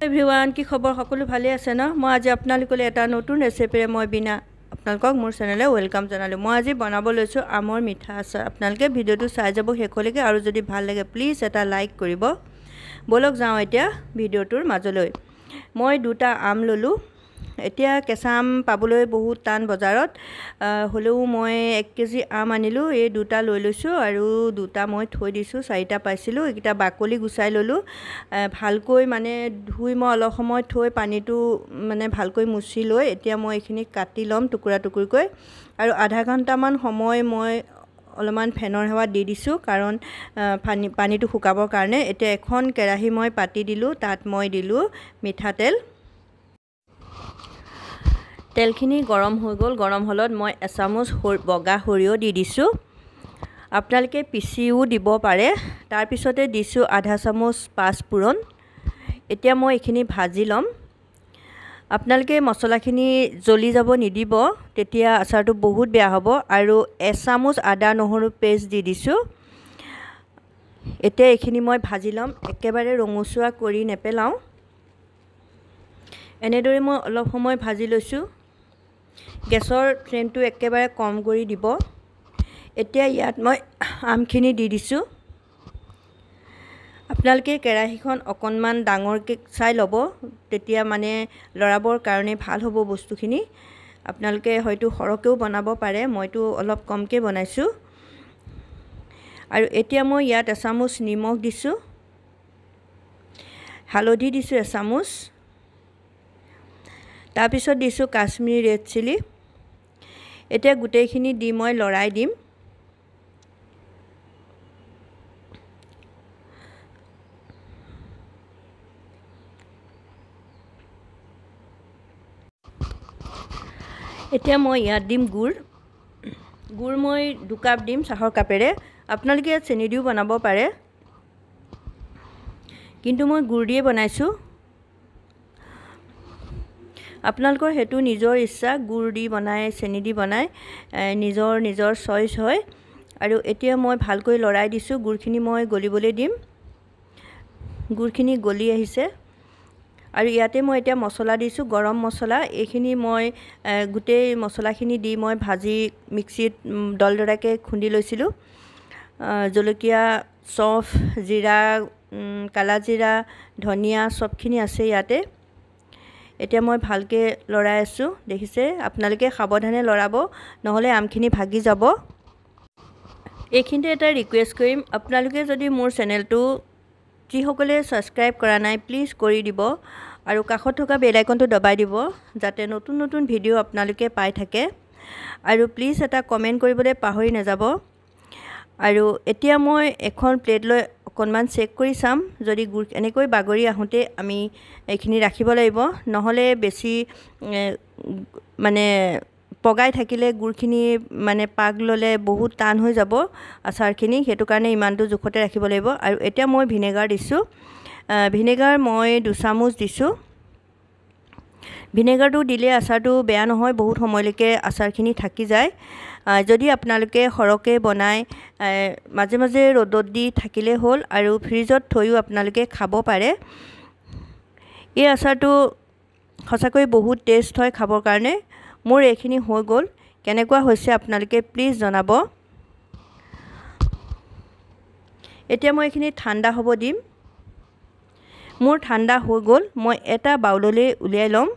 everyone কি খবৰ সকলো ভালে আছে ন মই আজি আপোনালোকলৈ এটা নতুন ৰেচিপিৰে মই বিনা আপোনালোকক মোৰ চেনেলে ওয়েলকাম জনালো মই আজি বনাব লৈছো আমৰ মিঠা আচাৰ আপোনালোকে ভিডিওটো চাই যাব শেষলৈকে আৰু যদি ভাল লাগে প্লিজ এটা লাইক কৰিব বলক যাওঁ এতিয়া ভিডিওটোৰ মাজলৈ মই দুটা আম ললো এতিয়া কেঁচা আম পাবলৈ বহুত টান বজাৰত হলেও মই 1 কেজি আম আনিলো এই দুটা লৈ লৈছো আৰু দুটা মই থৈ দিছো চাৰিটা পাইছিলো এটা বাকলি গুছাই ললো ভালকৈ মানে ধুই মই অলপ সময় থৈ পানীটো মানে ভালকৈ মুছি লৈ এতিয়া মই এখিনি কাটি লম টুকুৰা টুকুৰকৈ আৰু আধা ঘণ্টা মান সময় মই অলপমান ফেনৰ হাৱা দি দিছো কাৰণ পানীটো শুকাবৰ কাৰণে এতিয়া এখন কেৰাহী মই পাতি দিলো তাত মই দিলো মিঠাতেল তেলখিনি গৰম হৈ গল গৰম হলত মই এচামুচ বগা সৰিয়হ দি দিছো আপোনালোকে পিচিও দিব পাৰে তাৰ পিছতে দিছো আধা চামুচ পাঁচফোৰণ এতিয়া মই এখিনি ভাজি লম আপোনালোকে মছলাখিনি জ্বলি যাব নিদিব তেতিয়া আচাৰটো বহুত বেয়া হ'ব আৰু এচামুচ আদা নহৰু পেষ্ট দি দিছো এতিয়া এখিনি মই ভাজি লম একেবাৰে ৰঙচুৱা কৰি নেপেলাও এনেদৰে মই অলপ সময় ভাজি লৈছো গেছৰ ফ্লেমটো একেবাৰে কম কৰি দিব এতিয়া ইয়াত মই আমখিনি দি দিছো আপোনালোকে কেৰাহীখন অকনমান ডাঙৰকৈ চাই ল'ব তেতিয়া মানে লৰাবৰ কাৰণে ভাল হ'ব বস্তুখিনি আপোনালোকে হয়তো সৰকেও বনাব পাৰে মইতো অলপ কমকৈ বনাইছো আৰু এতিয়া মই ইয়াত এচামুচ নিমখ দিছো হালধি দিছো এচামুচ তাৰ পিছত দিছো কাশ্মীৰী ৰেড চিলি এতিয়া গুটেইখিনি দি মই লৰাই দিম এতিয়া মই ইয়াত দিম গুড় মই 2 কাপ দিম চাহৰ কাপেৰে আপোনালোকে চেনি দিও বনাব পাৰে কিন্তু মই গুড় দিয়ে বনাইছো আপোনালোকৰ হেতু নিজৰ ইচ্ছা গুড় দি বনাই চেনি দি বনাই নিজৰ চইচ হয় আৰু এতিয়া মই ভালকৈ লৰাই দিছো গুড়খিনি মই গলিবলৈ দিম গুড়খিনি গলি আহিছে আৰু ইয়াতে মই এতিয়া মছলা দিছো গৰম মছলা এইখিনি মই গুটেই মছলাখিনি দি মই ভাজি মিক্সিত দলদৰাকে খুন্দি লৈছিলো জলকীয়া চফ জিৰা কালা জিৰা ধনিয়া সবখিনি আছে ইয়াতে এতিয়া মই ভালকে লৰাই আছো দেখিছে আপোনালোকে সাৱধানে লৰাব নহলে আমখিনি ভাগি যাব এইখিনিতে এটা ৰিকুৱেষ্ট কৰিম আপোনালোকে যদি মোৰ চেনেলটো যিসকলে সাবস্ক্ৰাইব কৰা নাই প্লিজ কৰি দিব আৰু কাষত থকা বেল আইকনটো দবাই দিব যাতে নতুন নতুন ভিডিও আপোনালোকে পাই থাকে আৰু প্লিজ এটা কমেন্ট কৰিবলৈ পাহৰি নাযাব আৰু এতিয়া মই এখন প্লেট লৈ অকনমান চেক কৰি চাম যদি গুড় এনেকৈ বাগৰি আহোতে আমি এইখিনি ৰাখিব লাগিব নহলে বেছি মানে পগাই থাকিলে গুড়খিনি মানে পাগ ললে বহুত টান হৈ যাব আচাৰখিনি হেতু কাৰণে ইমানটো জুখতে ৰাখিব লাগিব আৰু এতিয়া মই ভিনেগাৰ দিছো ভিনেগাৰ মই 2 চামুচ দিছো ভিনেগাৰটো দিলে আচাৰটো বেয়া নহয় বহুত সময়লৈকে আচাৰখিনি থাকি যায় যদি আপোনালোকে সৰকে বনাই মাজে মাজে ৰ'দত দি থাকিলে হ'ল আৰু ফ্ৰিজত থৈও আপোনালোকে খাব পাৰে এই আচাৰটো সঁচাকৈ বহুত টেষ্ট হয় খাবৰ কাৰণে মোৰ এইখিনি হৈ গল কেনেকুৱা হৈছে আপোনালোকে প্লিজ জনাব এতিয়া মই এইখিনি ঠাণ্ডা হ'ব দিম মোৰ ঠাণ্ডা হৈ গল মই এটা বাউললৈ উলিয়াই লম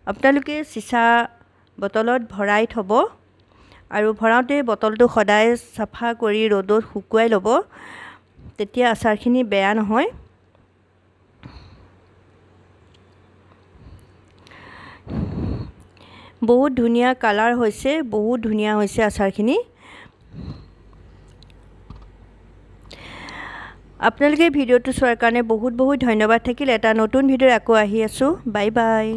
আপোনালোকে চিচা বটলত ভৰাই থব আৰু ভৰাওতে বটলটো সদায় সাফা কৰি ৰ'দত শুকুৱাই ল'ব তেতিয়া আচাৰখিনি বেয়া নহয় বহুত ধুনিয়া কালাৰ হৈছে বহুত ধুনিয়া হৈছে আচাৰখিনি আপোনালোকে ভিডিওটো চোৱাৰ কাৰণে বহুত বহুত ধন্যবাদ থাকিল এটা নতুন ভিডিঅ' আকৌ আহি আছো বাই বাই